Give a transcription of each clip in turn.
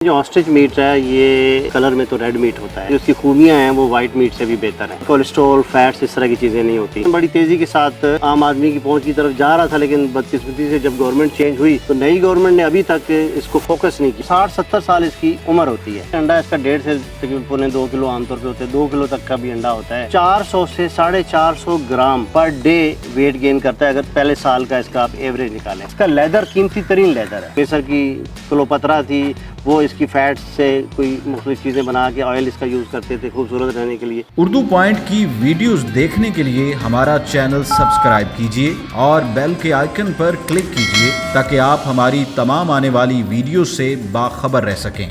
जो ostrich meet है ये कलर में तो रेड मीट होता है, उसकी खूबियां हैं वो वाइट मीट से भी बेहतर है। कोलेस्ट्रॉल, फैट्स, इस तरह की चीजें नहीं होती। बड़ी तेजी के साथ आम आदमी की पहुंच की तरफ जा रहा था, लेकिन बदकिस्मती से जब गवर्नमेंट चेंज हुई तो नई गवर्नमेंट ने अभी तक इसको फोकस नहीं किया। 60-70 साल इसकी उम्र होती है। अंडा इसका 1.5 से तकरीबन 2 किलो आमतौर पर होते हैं, 2 किलो तक का भी अंडा होता है। 400 से 450 ग्राम पर डे वेट गेन करता है, अगर पहले साल का इसका आप एवरेज निकालें। इसका लेदर कीमती तरीन लेदर है। केसर की क्लोपत्रा थी, वो इसकी फैट्स से कोई मुख्तलिफ चीज़ें बना के ऑयल इसका यूज़ करते थे खूबसूरत रहने के लिए। उर्दू पॉइंट की वीडियोस देखने के लिए हमारा चैनल सब्सक्राइब कीजिए और बेल के आइकन पर क्लिक कीजिए ताकि आप हमारी तमाम आने वाली वीडियो से बाखबर रह सकें।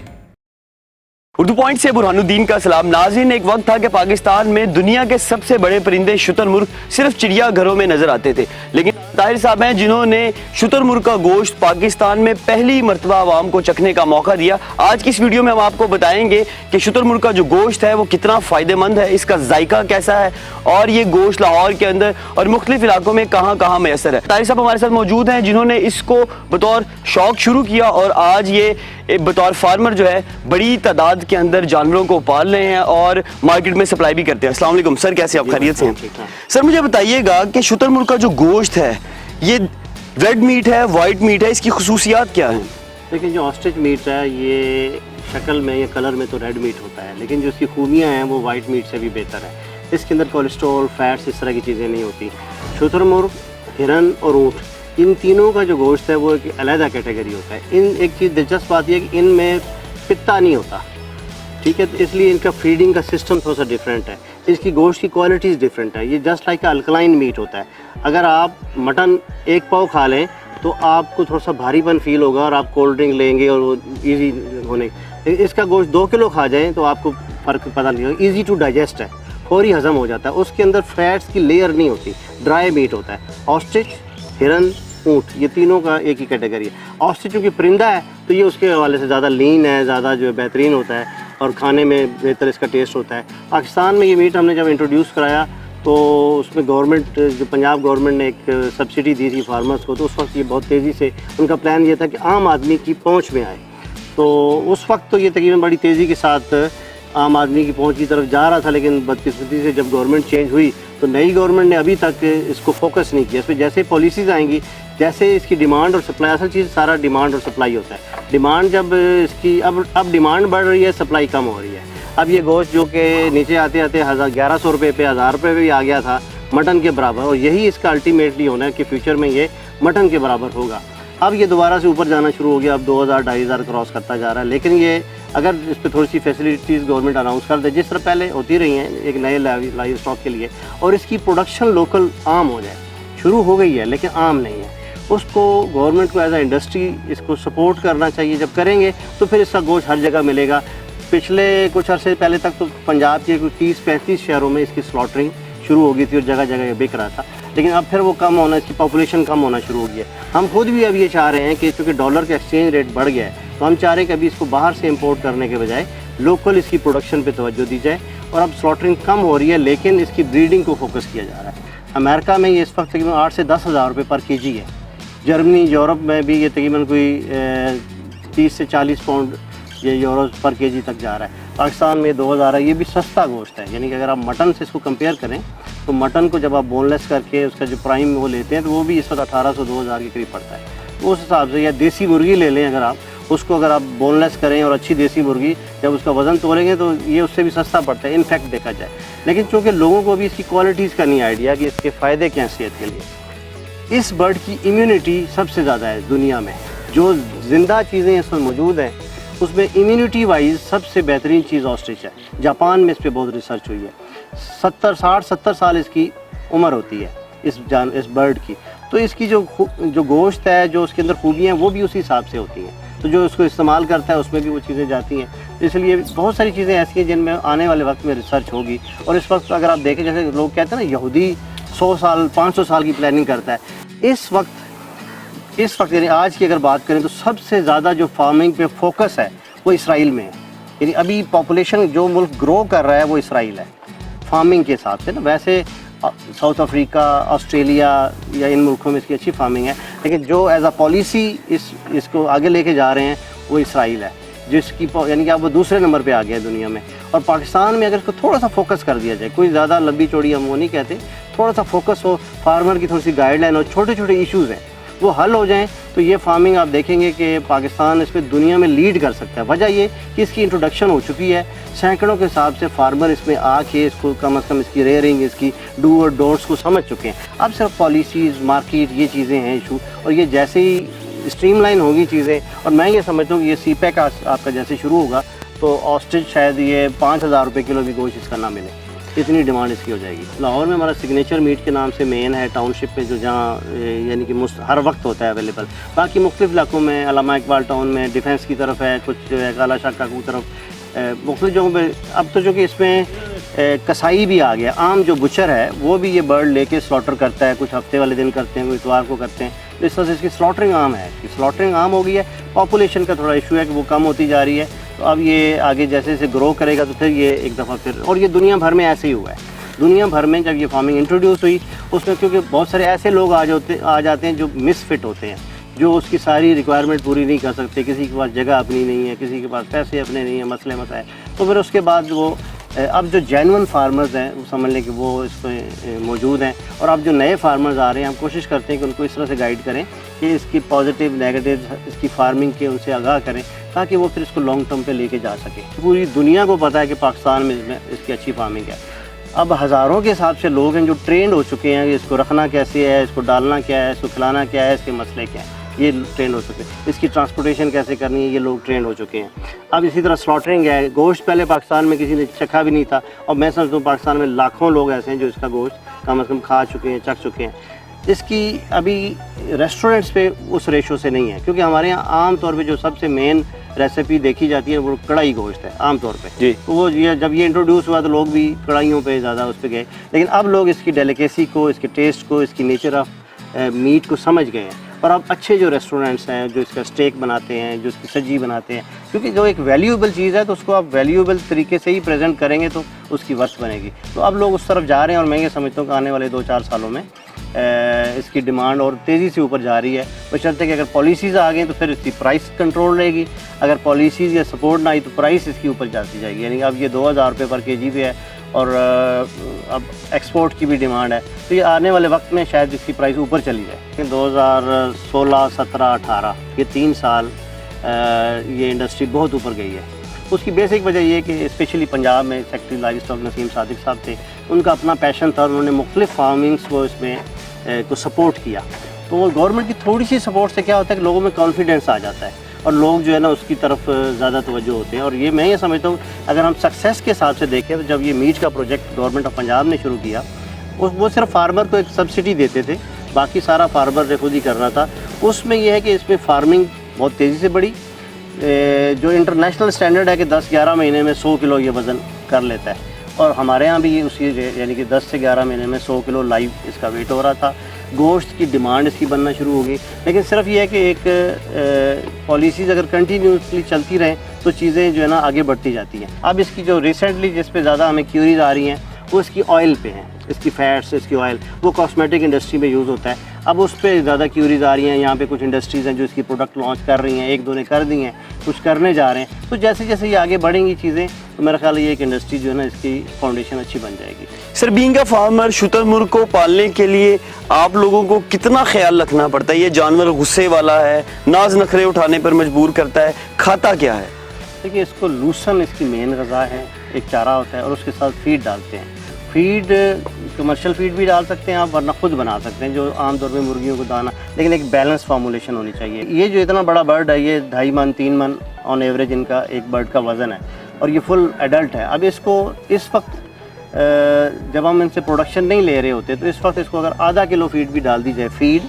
उर्दू पॉइंट से बुरहानुद्दीन का सलाम। नाज़रीन, एक वक्त था कि पाकिस्तान में दुनिया के सबसे बड़े परिंदे शुतुरमुर्ग सिर्फ चिड़ियाघरों में नजर आते थे, लेकिन ताहिर साहब हैं जिन्होंने शुतुरमुर्ग का गोश्त पाकिस्तान में पहली मरतबा आवाम को चखने का मौका दिया। आज की इस वीडियो में हम आपको बताएंगे कि शुतुरमुर्ग का जो गोश्त है वो कितना फ़ायदेमंद है, इसका जायका कैसा है और ये गोश्त लाहौर के अंदर और मुख्तलिफ इलाकों में कहाँ कहाँ मैसर है। ताहिर साहब हमारे साथ मौजूद हैं जिन्होंने इसको बतौर शौक शुरू किया और आज ये बतौर फार्मर जो है बड़ी तादाद के अंदर जानवरों को पाल रहे हैं और मार्केट में सप्लाई भी करते हैं। अस्सलाम वालेकुम सर, कैसे आप? खैरियत से हैं? सर मुझे बताइएगा कि शुतुरमुर्ग का जो गोश्त है ये रेड मीट है, वाइट मीट है, इसकी खुसूसियात क्या है? लेकिन जो ऑस्ट्रिच मीट है ये शक्ल में या कलर में तो रेड मीट होता है, लेकिन जो इसकी खूबियां हैं वो वाइट मीट से भी बेहतर है। इसके अंदर कोलेस्ट्रॉल, फैट्स, इस तरह की चीज़ें नहीं होती। शुतुरमुर्ग, हिरन और ऊँट, इन तीनों का जो गोश्त है वो एक अलग कैटेगरी होता है। इन एक चीज़ दिलचस्प बात यह है कि इनमें पित्ता नहीं होता, ठीक है, तो इसलिए इनका फीडिंग का सिस्टम थोड़ा सा डिफरेंट है। इसकी गोश्त की क्वालिटीज़ डिफरेंट है। ये जस्ट लाइक अल्कलाइन मीट होता है। अगर आप मटन एक पाव खा लें तो आपको थोड़ा सा भारीपन फील होगा और आप कोल्ड ड्रिंक लेंगे और वो ईजी होने। इसका गोश्त 2 किलो खा जाएँ तो आपको फ़र्क पता नहीं होगा। ईजी टू डाइजेस्ट है, फौरी हज़म हो जाता है। उसके अंदर फैट्स की लेयर नहीं होती, ड्राई मीट होता है। ऑस्ट्रिच, हिरन, ऊँट, ये तीनों का एक ही कैटेगरी है। ऑस्ट्रिच चूँकि परिंदा है तो ये उसके हवाले से ज़्यादा लीन है, ज़्यादा जो है बेहतरीन होता है और खाने में बेहतर इसका टेस्ट होता है। पाकिस्तान में ये मीट हमने जब इंट्रोड्यूस कराया तो उसमें गवर्नमेंट, जो पंजाब गवर्नमेंट ने एक सब्सिडी दी थी फार्मर्स को, तो उस वक्त ये बहुत तेज़ी से उनका प्लान ये था कि आम आदमी की पहुंच में आए। तो उस वक्त तो ये तकरीबन बड़ी तेज़ी के साथ आम आदमी की पहुंच की तरफ जा रहा था, लेकिन बदकिस्मती से जब गवर्नमेंट चेंज हुई तो नई गवर्नमेंट ने अभी तक इसको फोकस नहीं किया। इस पर जैसे पॉलिसीज़ आएंगी, जैसे इसकी डिमांड और सप्लाई, असल चीज़ सारा डिमांड और सप्लाई होता है। डिमांड जब इसकी अब डिमांड बढ़ रही है, सप्लाई कम हो रही है। अब ये गोश्त जो कि नीचे आते आते 1100 रुपये पे, 1000 रुपये पे भी आ गया था, मटन के बराबर, और यही इसका अल्टीमेटली होना है कि फ्यूचर में ये मटन के बराबर होगा। अब ये दोबारा से ऊपर जाना शुरू हो गया, अब 2000-2500 क्रॉस करता जा रहा है। लेकिन ये अगर इस पर थोड़ी सी फैसिलिटीज़ गवर्नमेंट अनाउंस कर दे, जिस तरह पहले होती रही हैं एक नए लाइव स्टॉक के लिए, और इसकी प्रोडक्शन लोकल आम हो जाए, शुरू हो गई है लेकिन आम नहीं है, उसको गवर्नमेंट को एज अ इंडस्ट्री इसको सपोर्ट करना चाहिए। जब करेंगे तो फिर इसका गोश्त हर जगह मिलेगा। पिछले कुछ अर्से पहले तक तो पंजाब के कुछ 30-35 शहरों में इसकी स्लॉटरिंग शुरू हो गई थी और जगह जगह बिक रहा था, लेकिन अब फिर वो कम होना, इसकी पॉपुलेशन कम होना शुरू हो गई है। हम खुद भी अब ये चाह रहे हैं कि चूँकि डॉलर का एक्सचेंज रेट बढ़ गया है तो हम चाह रहे हैं कि अभी इसको बाहर से इम्पोर्ट करने के बजाय लोकल इसकी प्रोडक्शन पर तवज्जो दी जाए। और अब स्लॉटरिंग कम हो रही है लेकिन इसकी ब्रीडिंग को फोकस किया जा रहा है। अमेरिका में ये इस वक्त तकरीबन 8 से 10 हज़ार रुपये पर केजी है। जर्मनी, यूरोप में भी ये तकरीबन कोई 30 से 40 पाउंड ये यूरो पर केजी तक जा रहा है। पाकिस्तान में 2000 है। ये भी सस्ता गोश्त है, यानी कि अगर आप मटन से इसको कंपेयर करें तो मटन को जब आप बोनलेस करके उसका जो प्राइम वो लेते हैं तो वो भी इस वक्त 1800-2000 के करीब पड़ता है। तो उस हिसाब से, या देसी मुर्गी ले लें अगर आप, उसको अगर आप बोनलेस करें और अच्छी देसी मुर्गी, जब उसका वज़न तोलेंगे तो ये उससे भी सस्ता पड़ता है इनफैक्ट देखा जाए। लेकिन चूँकि लोगों को भी इसकी क्वालिटीज़ का नहीं आइडिया कि इसके फ़ायदे क्या हैं सेहत के लिए। इस बर्ड की इम्यूनिटी सबसे ज़्यादा है दुनिया में। जो ज़िंदा चीज़ें इसमें मौजूद हैं उसमें इम्यूनिटी वाइज सबसे बेहतरीन चीज़ ऑस्ट्रिच है। जापान में इस पर बहुत रिसर्च हुई है। 60-70 साल इसकी उम्र होती है इस बर्ड की। तो इसकी जो गोश्त है, जो उसके अंदर खूबियाँ हैं, वो भी उसी हिसाब से होती हैं। तो जो इसको इस्तेमाल करता है उसमें भी वो चीज़ें जाती हैं। इसलिए बहुत सारी चीज़ें ऐसी हैं जिनमें आने वाले वक्त में रिसर्च होगी। और इस वक्त अगर आप देखें, जैसे लोग कहते हैं ना यहूदी 100 साल 500 साल की प्लानिंग करता है, इस वक्त यानी आज की अगर बात करें तो सबसे ज़्यादा जो फार्मिंग पे फोकस है वो इसराइल में है। यानी अभी पॉपुलेशन जो मुल्क ग्रो कर रहा है वो इसराइल है फार्मिंग के हिसाब से ना। वैसे साउथ अफ्रीका, ऑस्ट्रेलिया या इन मुल्कों में इसकी अच्छी फार्मिंग है, लेकिन जो एज अ पॉलिसी इसको आगे लेके जा रहे हैं वो इसराइल है। जिसकी यानी कि अब वो दूसरे नंबर पे आ गया है दुनिया में। और पाकिस्तान में अगर इसको थोड़ा सा फोकस कर दिया जाए, कोई ज़्यादा लंबी चौड़ी हम वो नहीं कहते, थोड़ा सा फोकस हो, फार्मर की थोड़ी सी गाइडलाइन और छोटे छोटे इश्यूज़ हैं वो हल हो जाएं, तो ये फार्मिंग आप देखेंगे कि पाकिस्तान इसमें दुनिया में लीड कर सकता है। वजह ये कि इसकी इंट्रोडक्शन हो चुकी है, सैकड़ों के हिसाब से फार्मर इसमें आके इसको कम से कम इसकी रेयरिंग, इसकी डू और डोंट्स को समझ चुके हैं। अब सिर्फ पॉलिसीज़, मार्केट, ये चीज़ें हैं इशू, और ये जैसे ही स्ट्रीमलाइन होगी चीज़ें, और मैं ये समझता हूँ कि ये सीपैक आपका जैसे शुरू होगा तो ऑस्ट्रिच शायद ये 5,000 रुपये किलो भी गोश्त इसका ना मिले, इतनी डिमांड इसकी हो जाएगी। लाहौर में हमारा सिग्नेचर मीट के नाम से मेन है टाउनशिप में, जो जहाँ यानी कि हर वक्त होता है अवेलेबल। बाकी मुख्तलिफ इलाकों में, अल्लामा इकबाल टाउन में, डिफेंस की तरफ है, कुछ जो है काला शाका की तरफ, मुख्तलिफ जगहों पर। अब तो जो कि इसमें कसाई भी आ गया, आम जो बुचर है वो भी ये बर्ड लेके स्लॉटर करता है, कुछ हफ्ते वाले दिन करते हैं, कोई इतवार को करते हैं। तो इस तरह से इसकी स्लॉटरिंग आम है, स्लॉटरिंग आम हो गई है। पॉपुलेशन का थोड़ा इशू है कि वो कम होती जा रही है, तो अब ये आगे जैसे जैसे ग्रो करेगा तो फिर ये एक दफ़ा फिर, और ये दुनिया भर में ऐसे ही हुआ है। दुनिया भर में जब ये फार्मिंग इंट्रोड्यूस हुई उसमें, क्योंकि बहुत सारे ऐसे लोग आ जाते हैं जो मिसफिट होते हैं, जो उसकी सारी रिक्वायरमेंट पूरी नहीं कर सकते, किसी के पास जगह अपनी नहीं है, किसी के पास पैसे अपने नहीं है, मसले मसाए, तो फिर उसके बाद वो अब जो जेन्युइन फार्मर्स हैं वो समझ लें कि वो इस पर मौजूद हैं। और अब जो नए फार्मर्स आ रहे हैं, हम कोशिश करते हैं कि उनको इस तरह से गाइड करें कि इसकी पॉजिटिव नेगेटिव इसकी फार्मिंग के उनसे आगाह करें, ताकि वो फिर इसको लॉन्ग टर्म पे लेके जा सके। पूरी दुनिया को पता है कि पाकिस्तान में इसकी अच्छी फार्मिंग है। अब हज़ारों के हिसाब से लोग हैं जो ट्रेंड हो चुके हैं कि इसको रखना कैसे है, इसको डालना क्या है, इसको खिलाना क्या है, इसके मसले क्या हैं, ये ट्रेंड हो चुके हैं। इसकी ट्रांसपोर्टेशन कैसे करनी है, ये लोग ट्रेंड हो चुके हैं। अब इसी तरह स्लॉटरिंग है, गोश्त पहले पाकिस्तान में किसी ने चखा भी नहीं था, और मैं समझता हूँ पाकिस्तान में लाखों लोग ऐसे हैं जो इसका गोश्त कम से कम खा चुके हैं, चख चुके हैं। इसकी अभी रेस्टोरेंट्स पे उस रेशो से नहीं है, क्योंकि हमारे यहाँ आम तौर पे जो सबसे मेन रेसिपी देखी जाती है वो कढ़ाई गोश्त है आम तौर पे जी। तो वो ये जब ये इंट्रोड्यूस हुआ तो लोग भी कढ़ाइयों पे ज़्यादा उस पर गए, लेकिन अब लोग इसकी डेलिकेसी को, इसके टेस्ट को, इसकी नेचर ऑफ मीट को समझ गए हैं। और अब अच्छे जो रेस्टोरेंट्स हैं जो इसका स्टेक बनाते हैं, जो इसकी सब्जी बनाते हैं, क्योंकि जो एक वैल्यूएबल चीज़ है तो उसको आप वैल्यूएबल तरीके से ही प्रेजेंट करेंगे तो उसकी वर्थ बनेगी। तो अब लोग उस तरफ जा रहे हैं, और मैं ये समझता हूँ कि आने वाले 2-4 सालों में इसकी डिमांड और तेज़ी से ऊपर जा रही है। बशर्ते कि अगर पॉलिसीज़ आ गई तो फिर इसकी प्राइस कंट्रोल रहेगी, अगर पॉलिसीज़ या सपोर्ट ना आई तो प्राइस इसकी ऊपर जाती जाएगी। यानी अब ये 2,000 रुपये पर केजी पे है, और अब एक्सपोर्ट की भी डिमांड है, तो ये आने वाले वक्त में शायद इसकी प्राइस ऊपर चली जाए। 2016, 17, 18 ये 3 साल ये इंडस्ट्री बहुत ऊपर गई है। उसकी बेसिक वजह ये कि स्पेशली पंजाब में secretary live stock Naseem Sadiq साहब थे, उनका अपना पैशन था, उन्होंने मुख्तलिफ फार्मिंग्स को इसमें को सपोर्ट किया। तो गवर्नमेंट की थोड़ी सी सपोर्ट से क्या होता है कि लोगों में कॉन्फिडेंस आ जाता है, और लोग जो है ना उसकी तरफ ज़्यादा तवज्जो होते हैं। और ये मैं ये समझता हूँ अगर हम सक्सेस के हिसाब से देखें तो जब ये मीट का प्रोजेक्ट गवर्नमेंट ऑफ पंजाब ने शुरू किया, वो सिर्फ फार्मर को एक सब्सिडी देते थे, बाकी सारा फार्मर ने खुद ही करना था। उसमें यह है कि इसमें फार्मिंग बहुत तेज़ी से बढ़ी, जो इंटरनेशनल स्टैंडर्ड है कि 10-11 महीने में 100 किलो ये वज़न कर लेता है, और हमारे यहाँ भी उसी यानी कि 10 से 11 महीने में 100 किलो लाइव इसका वेट हो रहा था। गोश्त की डिमांड इसकी बनना शुरू हो गई, लेकिन सिर्फ ये है कि एक पॉलिसीज़ अगर कंटिन्यूसली चलती रहें तो चीज़ें जो है ना आगे बढ़ती जाती हैं। अब इसकी जो रिसेंटली जिस पे ज़्यादा हमें क्यूरीज आ रही हैं वो इसकी ऑयल पे हैं, इसकी फैट्स, इसकी ऑयल, वो कॉस्मेटिक इंडस्ट्री में यूज़ होता है। अब उस पर ज़्यादा क्यूरीज आ रही हैं। यहाँ पे कुछ इंडस्ट्रीज़ हैं जो इसकी प्रोडक्ट लॉन्च कर रही हैं, 1-2 ने कर दी हैं, कुछ करने जा रहे हैं। तो जैसे जैसे ये आगे बढ़ेंगी चीज़ें तो मेरा ख्याल है ये एक इंडस्ट्री जो है ना इसकी फाउंडेशन अच्छी बन जाएगी। सर, बीइंग अ फार्मर, शुतुरमुर्ग को पालने के लिए आप लोगों को कितना ख्याल रखना पड़ता है? ये जानवर गुस्से वाला है, नाज नखरे उठाने पर मजबूर करता है, खाता क्या है? देखिए, इसको लूसन इसकी मेन ग़िज़ा है, एक चारा होता है और उसके साथ फीड डालते हैं। फीड कमर्शियल फीड भी डाल सकते हैं आप, वरना खुद बना सकते हैं जो आमतौर पे मुर्गियों को दाना, लेकिन एक बैलेंस फार्मूलेशन होनी चाहिए। ये जो इतना बड़ा बर्ड है ये 2.5 मन 3 मन ऑन एवरेज इनका एक बर्ड का वज़न है, और ये फुल एडल्ट है। अब इसको इस वक्त जब हम इनसे प्रोडक्शन नहीं ले रहे होते तो इस वक्त इसको अगर आधा किलो फीड भी डाल दी जाए फीड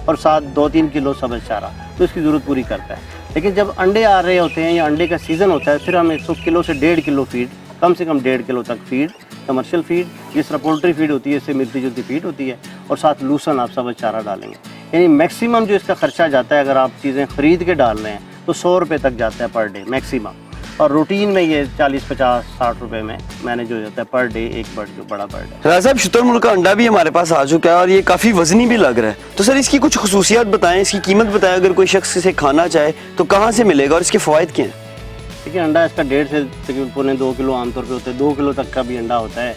और साथ 2-3 किलो सब्ज़ चारा तो इसकी ज़रूरत पूरी करता है। लेकिन जब अंडे आ रहे होते हैं या अंडे का सीज़न होता है फिर हम 100 किलो से 1.5 किलो फीड, कम से कम 1.5 किलो तक फीड, कमर्शियल फीड जिस तरह पोल्ट्री फीड होती है इससे मिलती जुलती फीड होती है, और साथ लूसन आप सब्ज़ चारा डालेंगे। यानी मैक्सिमम जो इसका खर्चा जाता है अगर आप चीज़ें ख़रीद के डाल रहे हैं तो 100 रुपये तक जाता है पर डे मैक्सिमम, और रूटीन में ये 40-50-60 रुपये में मैनेज हो जाता है पर डे एक बर्ड जो बड़ा बर्ड है। राजा साहब, शुतुरमुर्ग का अंडा भी हमारे पास आ चुका है और ये काफ़ी वजनी भी लग रहा है, तो सर इसकी कुछ खुसूसियात बताएं, इसकी कीमत बताएं, अगर कोई शख्स इसे खाना चाहे तो कहाँ से मिलेगा और इसके फ़वाइद क्या हैं? देखिए अंडा इसका 1.5 से तकरीबन पौने 2 किलो आमतौर पे होता है, 2 किलो तक का भी अंडा होता है।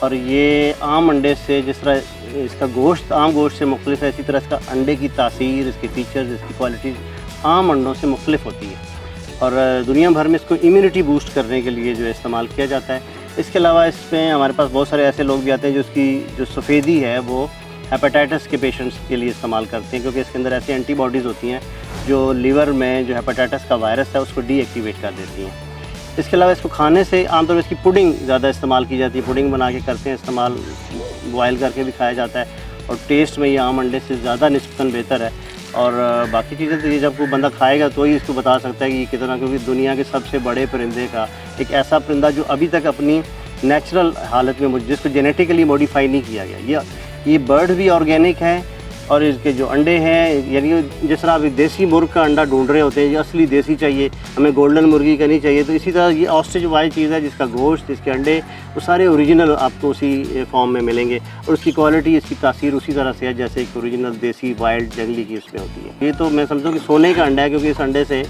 और ये आम अंडे से जिस तरह इसका गोश्त आम गोश्त से मुख्तलिफ है, इसी तरह इसका अंडे की तासीर, इसके फीचर्स, इसकी क्वालिटीज़ आम अंडों से मुख्तलिफ होती है। और दुनिया भर में इसको इम्यूनिटी बूस्ट करने के लिए जो है इस्तेमाल किया जाता है। इसके अलावा इसमें हमारे पास बहुत सारे ऐसे लोग भी आते हैं जो इसकी जो सफ़ेदी है वो हेपेटाइटिस के पेशेंट्स के लिए इस्तेमाल करते हैं, क्योंकि इसके अंदर ऐसी एंटीबॉडीज़ होती हैं जो लीवर में जो हेपेटाइटिस का वायरस है उसको डीएक्टिवेट कर देती हैं। इसके अलावा इसको खाने से आमतौर पर इसकी पुडिंग ज़्यादा इस्तेमाल की जाती है, पुडिंग बना के करते हैं इस्तेमाल, बॉयल करके भी खाया जाता है और टेस्ट में ये आम अंडे से ज़्यादा निस्बतन बेहतर है। और बाकी चीज़ें तो ये जब कोई बंदा खाएगा तो ही इसको बता सकता है कि ये कितना, क्योंकि दुनिया के सबसे बड़े परिंदे का एक ऐसा परिंदा जो अभी तक अपनी नेचुरल हालत में जिसको जेनेटिकली मॉडिफाई नहीं किया गया, ये बर्ड भी ऑर्गेनिक है। और इसके जो अंडे हैं, यानी जिस तरह अभी देसी मुर्ग का अंडा ढूंढ रहे होते हैं, ये असली देसी चाहिए, हमें गोल्डन मुर्गी का नहीं चाहिए, तो इसी तरह ये ऑस्ट्रिच वाली चीज़ है जिसका गोश्त, इसके अंडे वो सारे ओरिजिनल आपको उसी फॉर्म में मिलेंगे और उसकी क्वालिटी, इसकी तासीर उसी तरह से है जैसे एक ओरिजिनल देसी वाइल्ड जंगली की उसमें होती है। ये तो मैं समझूँ कि सोने का अंडा है, क्योंकि इस अंडे से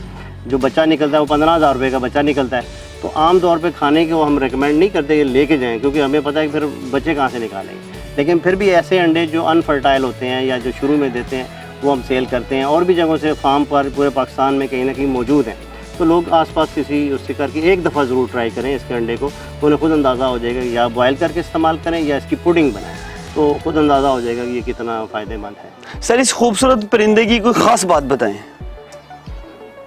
जो बच्चा निकलता है वो 15,000 रुपये का बच्चा निकलता है। तो आम तौर पे खाने के वो हम रेकमेंड नहीं करते कि लेके जाएं, क्योंकि हमें पता है कि फिर बच्चे कहाँ से निकालेंगे। लेकिन फिर भी ऐसे अंडे जो अनफर्टाइल होते हैं या जो शुरू में देते हैं वो हम सेल करते हैं, और भी जगहों से फार्म पर पूरे पाकिस्तान में कहीं ना कहीं मौजूद हैं। तो लोग आसपास किसी उससे करके एक दफ़ा ज़रूर ट्राई करें इसके अंडे को, तो उन्हें खुद अंदाज़ा हो जाएगा कि या बॉयल करके इस्तेमाल करें या इसकी पुडिंग बनाएं, तो खुद अंदाज़ा हो जाएगा कि ये कितना फ़ायदेमंद है। सर इस खूबसूरत परिंदे की कोई ख़ास बात बताएं।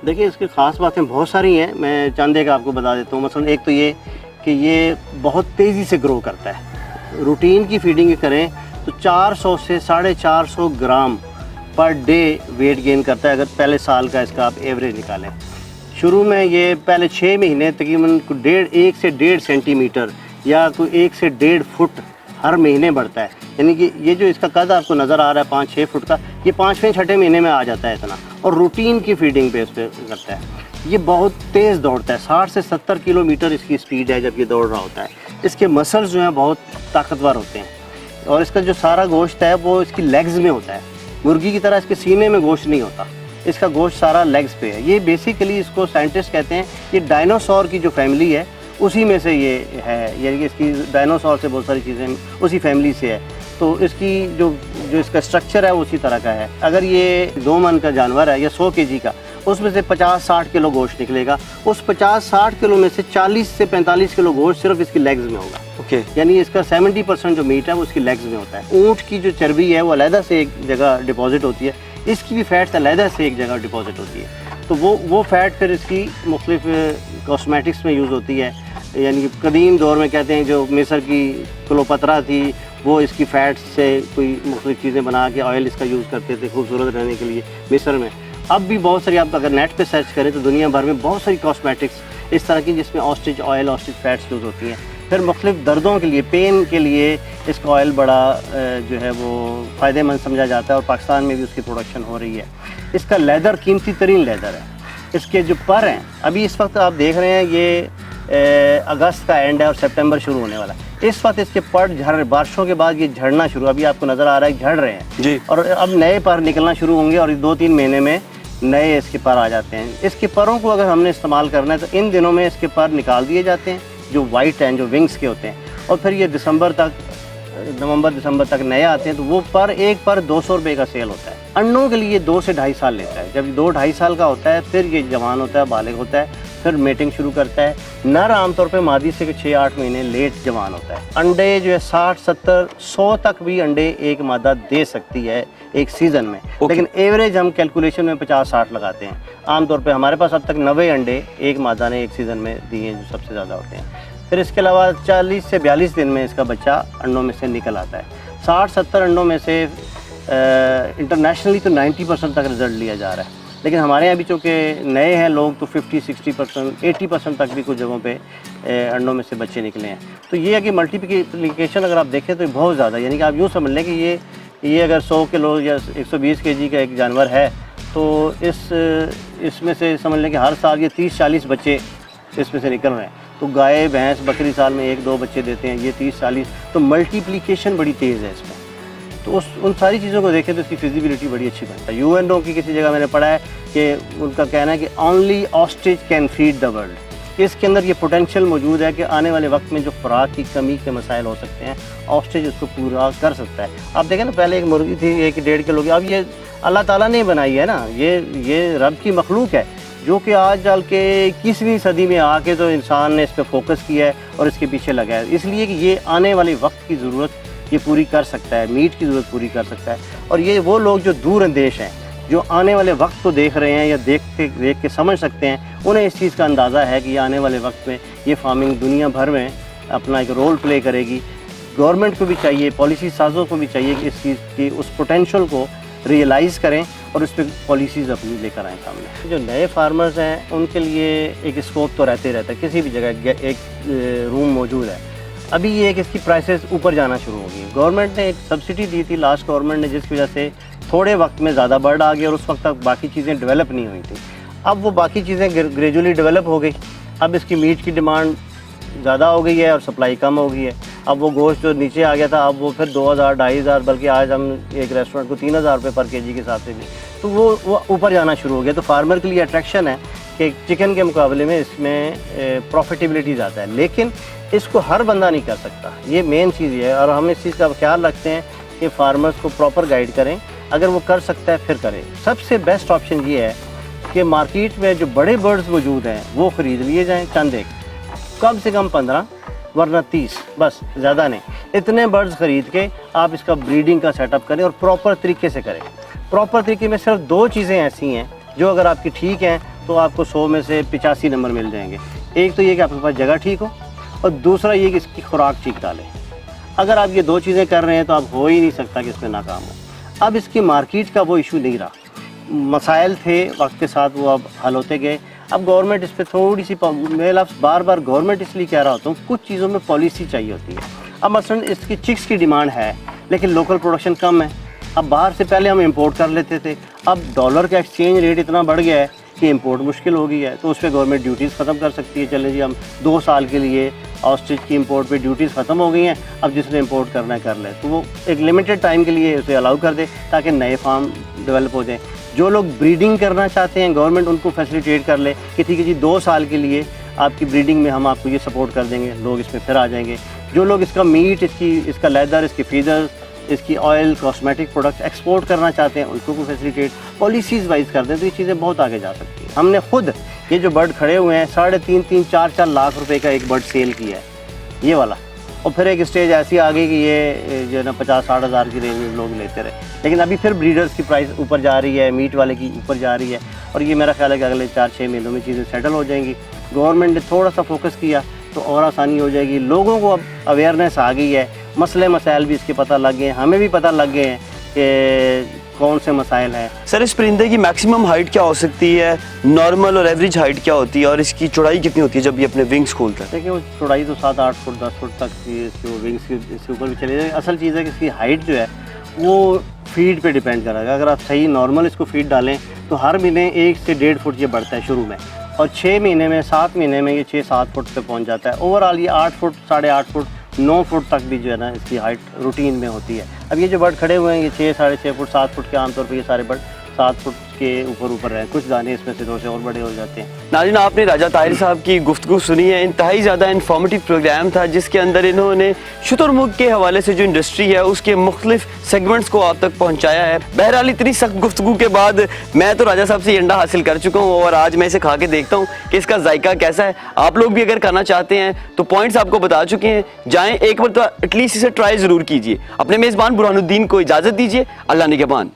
देखिए इसकी ख़ास बातें बहुत सारी हैं, मैं चंद एक आपको बता देता हूँ। मसलन एक तो ये कि ये बहुत तेज़ी से ग्रो करता है। रूटीन की फीडिंग करें तो 400 से 450 ग्राम पर डे वेट गेन करता है, अगर पहले साल का इसका आप एवरेज निकालें। शुरू में ये पहले 6 महीने तकरीबन 1 से 1.5 सेंटीमीटर या कोई 1 से 1.5 फुट हर महीने बढ़ता है। यानी कि ये जो इसका कद आपको नज़र आ रहा है 5-6 फुट का, ये 5वें-6ठे महीने में आ जाता है इतना, और रूटीन की फीडिंग पे इस पर करता है। ये बहुत तेज़ दौड़ता है, 60 से 70 किलोमीटर इसकी स्पीड है जब ये दौड़ रहा होता है। इसके मसल्स जो हैं बहुत ताकतवर होते हैं, और इसका जो सारा गोश्त है वो इसकी लेग्स में होता है। मुर्गी की तरह इसके सीने में गोश्त नहीं होता, इसका गोश्त सारा लेग्स पे है। ये बेसिकली इसको साइंटिस्ट कहते हैं ये डायनासोर की जो फैमिली है उसी में से ये है, यानी कि इसकी डायनासोर से बहुत सारी चीज़ें उसी फैमिली से है। तो इसकी जो इसका स्ट्रक्चर है वो उसी तरह का है। अगर ये 2 मन का जानवर है या 100 kg का, उसमें से 50-60 किलो गोश्त निकलेगा। उस 50-60 किलो में से 40 से 45 किलो गोश्त सिर्फ इसकी लेग्स में होगा। ओके। यानी इसका 70% जो मीट है वो उसकी लेग्स में होता है। ऊँट की जो चर्बी है वो अलहदा से एक जगह डिपॉजिट होती है, इसकी भी फैट्स अलहदा से एक जगह डिपॉजिट होती है। तो वो फैट फिर इसकी मुख्तलिफ कॉस्मेटिक्स में यूज़ होती है। यानी कि कदीम दौर में कहते हैं जो मिस्र की क्लोपत्रा थी वो इसकी फ़ैट से कोई मुख्तलिफ चीज़ें बना के ऑयल इसका यूज़ करते थे खूबसूरत रहने के लिए मिस्र में। अब भी बहुत सारी, आप अगर नेट पे सर्च करें तो दुनिया भर में बहुत सारी कॉस्मेटिक्स इस तरह की जिसमें ostrich oil, ostrich fats use होती हैं। फिर मुख्तलिफ दर्दों के लिए, पेन के लिए इसका ऑयल बड़ा जो है वो फ़ायदेमंद समझा जाता है, और पाकिस्तान में भी उसकी प्रोडक्शन हो रही है। इसका लेदर कीमती तरीन लेदर है। इसके जो पर हैं, अभी इस वक्त आप देख रहे हैं ये अगस्त का एंड है और सितंबर शुरू होने वाला है। इस वक्त इसके पर झड़, बारिशों के बाद ये झड़ना शुरू, अभी आपको नज़र आ रहा है झड़ रहे हैं जी, और अब नए पर निकलना शुरू होंगे और 2-3 महीने में नए इसके पर आ जाते हैं। इसके परों को अगर हमने इस्तेमाल करना है तो इन दिनों में इसके पर निकाल दिए जाते हैं जो वाइट हैं, जो विंग्स के होते हैं, और फिर ये नवंबर दिसंबर तक नए आते हैं। तो वो पर एक पर 200 रुपये का सेल होता है। अंडों के लिए 2 से 2.5 साल लेता है। जब 2-2.5 साल का होता है फिर ये जवान होता है, बालिग होता है, फिर मेटिंग शुरू करता है। नर आमतौर पे मादी से 6-8 महीने लेट जवान होता है। अंडे जो है 60-70-100 तक भी अंडे एक मादा दे सकती है एक सीज़न में, लेकिन एवरेज हम कैलकुलेशन में 50-60 लगाते हैं। आमतौर पे हमारे पास अब तक 90 अंडे एक मादा ने एक सीज़न में दिए हैं, जो सबसे ज़्यादा होते हैं। फिर इसके अलावा 40 से 42 दिन में इसका बच्चा अंडों में से निकल आता है। 60-70 अंडों में से इंटरनेशनली तो 90% तक रिजल्ट लिया जा रहा है, लेकिन हमारे यहाँ भी चूँकि नए हैं लोग तो 50-60%, 80% तक भी कुछ जगहों पे अंडों में से बच्चे निकले हैं। तो ये है कि मल्टीप्लिकेशन अगर आप देखें तो बहुत ज़्यादा, यानी कि आप यूँ समझ लें कि ये अगर 100 किलो या 120 kg का एक जानवर है तो इसमें से समझ लें कि हर साल ये 30-40 बच्चे इसमें से निकल रहे हैं। तो गाय, भैंस, बकरी साल में 1-2 बच्चे देते हैं, ये 30-40, तो मल्टीप्लिकेशन बड़ी तेज़ है इसमें। तो उन सारी चीज़ों को देखें तो इसकी फिजिबिलिटी बड़ी अच्छी बनता है। UNO की किसी जगह मैंने पढ़ा है कि उनका कहना है कि only ostrich can feed the world, कि इसके अंदर ये पोटेंशियल मौजूद है कि आने वाले वक्त में जो खुराक की कमी के मसाइल हो सकते हैं, ऑस्ट्रिच उसको पूरा कर सकता है। आप देखें ना, पहले एक मुर्गी थी 1-1.5 किलो की, अब ये अल्लाह ताला ने बनाई है ना, ये रब की मखलूक है, जो कि आज चल के 21वीं सदी में आके तो इंसान ने इस पर फोकस किया है और इसके पीछे लगा है, इसलिए कि ये आने वाले वक्त की ज़रूरत ये पूरी कर सकता है, मीट की ज़रूरत पूरी कर सकता है। और ये वो लोग जो दूर अंदेश हैं, जो आने वाले वक्त को देख रहे हैं या देख के समझ सकते हैं, उन्हें इस चीज़ का अंदाज़ा है कि आने वाले वक्त में ये फार्मिंग दुनिया भर में अपना एक रोल प्ले करेगी। गवर्नमेंट को भी चाहिए, पॉलिसी साजों को भी चाहिए कि इस चीज़ की उस पोटेंशियल को रियलाइज़ करें और उस पर पॉलिसीज़ अपनी लेकर आएँ सामने। जो नए फार्मर्स हैं उनके लिए एक स्कोप तो रहता है, किसी भी जगह एक रूम मौजूद है। अभी ये कि इसकी प्राइसेस ऊपर जाना शुरू हो गई। गवर्नमेंट ने एक सब्सिडी दी थी लास्ट गवर्नमेंट ने, जिसकी वजह से थोड़े वक्त में ज़्यादा बर्ड आ गया और उस वक्त तक बाकी चीज़ें डेवलप नहीं हुई थी। अब वो बाकी चीज़ें ग्रेजुअली डेवलप हो गई। अब इसकी मीट की डिमांड ज़्यादा हो गई है और सप्लाई कम हो गई है। अब वो गोश्त जो नीचे आ गया था, अब वो फिर 2000-2500, बल्कि आज हम एक रेस्टोरेंट को 3000 रुपये पर केजी के हिसाब से भी, तो वो ऊपर जाना शुरू हो गया। तो फार्मर के लिए अट्रैक्शन है कि चिकन के मुकाबले में इसमें प्रॉफिटेबिलिटी ज़्यादा है, लेकिन इसको हर बंदा नहीं कर सकता, ये मेन चीज़ है। और हम इस चीज़ का ख्याल रखते हैं कि फार्मर्स को प्रॉपर गाइड करें, अगर वो कर सकता है फिर करें। सबसे बेस्ट ऑप्शन ये है कि मार्केट में जो बड़े बर्ड्स मौजूद हैं वो ख़रीद लिए जाएँ, चंद एक, कम से कम 15 वरना 30, बस ज़्यादा नहीं। इतने बर्ड्स ख़रीद के आप इसका ब्रीडिंग का सेटअप करें और प्रॉपर तरीके से करें। प्रॉपर तरीके में सिर्फ 2 चीज़ें ऐसी हैं जो अगर आपकी ठीक हैं तो आपको 100 में से 85 नंबर मिल जाएंगे। एक तो ये कि आपके पास जगह ठीक हो और दूसरा ये कि इसकी खुराक ठीक डालें। अगर आप ये 2 चीज़ें कर रहे हैं तो आप हो ही नहीं सकता कि इसमें नाकाम हो। अब इसकी मार्केट का वो इशू नहीं रहा, मसाइल थे वक्त के साथ वो अब हल होते गए। अब गवर्नमेंट इस पर थोड़ी सी, मैं लफ्ज़ बार बार गवर्नमेंट इसलिए कह रहा होता हूँ, कुछ चीज़ों में पॉलिसी चाहिए होती है। अब मसलन इसकी चिक्स की डिमांड है लेकिन लोकल प्रोडक्शन कम है। अब बाहर से पहले हम इंपोर्ट कर लेते थे, अब डॉलर का एक्सचेंज रेट इतना बढ़ गया है कि इंपोर्ट मुश्किल हो गई है, तो उस पर गवर्नमेंट ड्यूटीज़ ख़त्म कर सकती है। चलें जी, हम 2 साल के लिए ऑस्ट्रिच की इंपोर्ट पे ड्यूटीज़ ख़त्म हो गई हैं, अब जिसने इंपोर्ट करना है कर ले, तो वो एक लिमिटेड टाइम के लिए उसे अलाउ कर दे ताकि नए फार्म डेवलप हो जाएँ। जो लोग ब्रीडिंग करना चाहते हैं गवर्नमेंट उनको फैसिलिटेट कर ले कि ठीक है जी 2 साल के लिए आपकी ब्रीडिंग में हम आपको ये सपोर्ट कर देंगे, लोग इसमें फिर आ जाएंगे। जो लोग इसका मीट, इसका लेदर, इसकी फीदर्स, इसकी ऑयल, कॉस्मेटिक प्रोडक्ट्स एक्सपोर्ट करना चाहते हैं उनको भी फैसिलिटेट पॉलिसीज़ वाइज कर दें, तो ये चीज़ें बहुत आगे जा सकती हैं। हमने खुद ये जो बर्ड खड़े हुए हैं 3.5, 4 लाख रुपए का एक बर्ड सेल किया है, ये वाला। और फिर एक स्टेज ऐसी आ गई कि ये जो है ना 50-60 हज़ार की रेंज में लोग लेते रहे, लेकिन अभी फिर ब्रीडर्स की प्राइस ऊपर जा रही है, मीट वाले की ऊपर जा रही है, और ये मेरा ख्याल है कि अगले 4-6 महीनों में चीज़ें सेटल हो जाएंगी। गवर्नमेंट ने थोड़ा सा फोकस किया तो और आसानी हो जाएगी। लोगों को अब अवेयरनेस आ गई है, मसले मसाइल भी इसके पता लग गए हैं, हमें भी पता लग गए हैं कि कौन से मसाइल हैं। सर, इस परिंदे की मैक्सिमम हाइट क्या हो सकती है, नॉर्मल और एवरेज हाइट क्या होती है, और इसकी चौड़ाई कितनी होती है जब ये अपने विंग्स खोलता है? देखिए वो चौड़ाई तो 7-8 फुट 10 फुट तक इसके विंग्स इसके ऊपर भी चले जाएगी। असल चीज़ है कि इसकी हाइट जो है वो फीड पे डिपेंड करेगा। अगर आप सही नॉर्मल इसको फीड डालें तो हर महीने 1 से 1.5 फुट ये बढ़ता है शुरू में, और 6 महीने में 7 महीने में ये 6-7 फुट पे पहुंच जाता है। ओवरऑल ये 8 फुट 8.5 फुट 9 फुट तक भी जो है ना इसकी हाइट रूटीन में होती है। अब ये जो बर्ड खड़े हुए हैं ये 6-6.5 फुट 7 फुट के आमतौर पर ये सारे बर्ड 7 फुट के ऊपर रहे, कुछ दाने इसमें से 2 से और बड़े हो जाते हैं। नाज़रीन, आपने राजा ताहिर साहब की गुफ्तगू सुनी है। इंतहाई ज़्यादा इन्फॉर्मेटिव प्रोग्राम था जिसके अंदर इन्होंने शुतुरमुर्ग के हवाले से जो इंडस्ट्री है उसके मुख्तलिफ सेगमेंट्स को आप तक पहुँचाया है। बहरहाल इतनी सख्त गुफ्तगू के बाद मैं तो राजा साहब से ये अंडा हासिल कर चुका हूँ और आज मैं इसे खा के देखता हूँ कि इसका जायका कैसा है। आप लोग भी अगर खाना चाहते हैं तो पॉइंट्स आपको बता चुके हैं, जाएँ एक बार तो एटलीस्ट इसे ट्राई ज़रूर कीजिए। अपने मेज़बान बुरहानुद्दीन को इजाज़त दीजिए। अल्लाह निगहबान।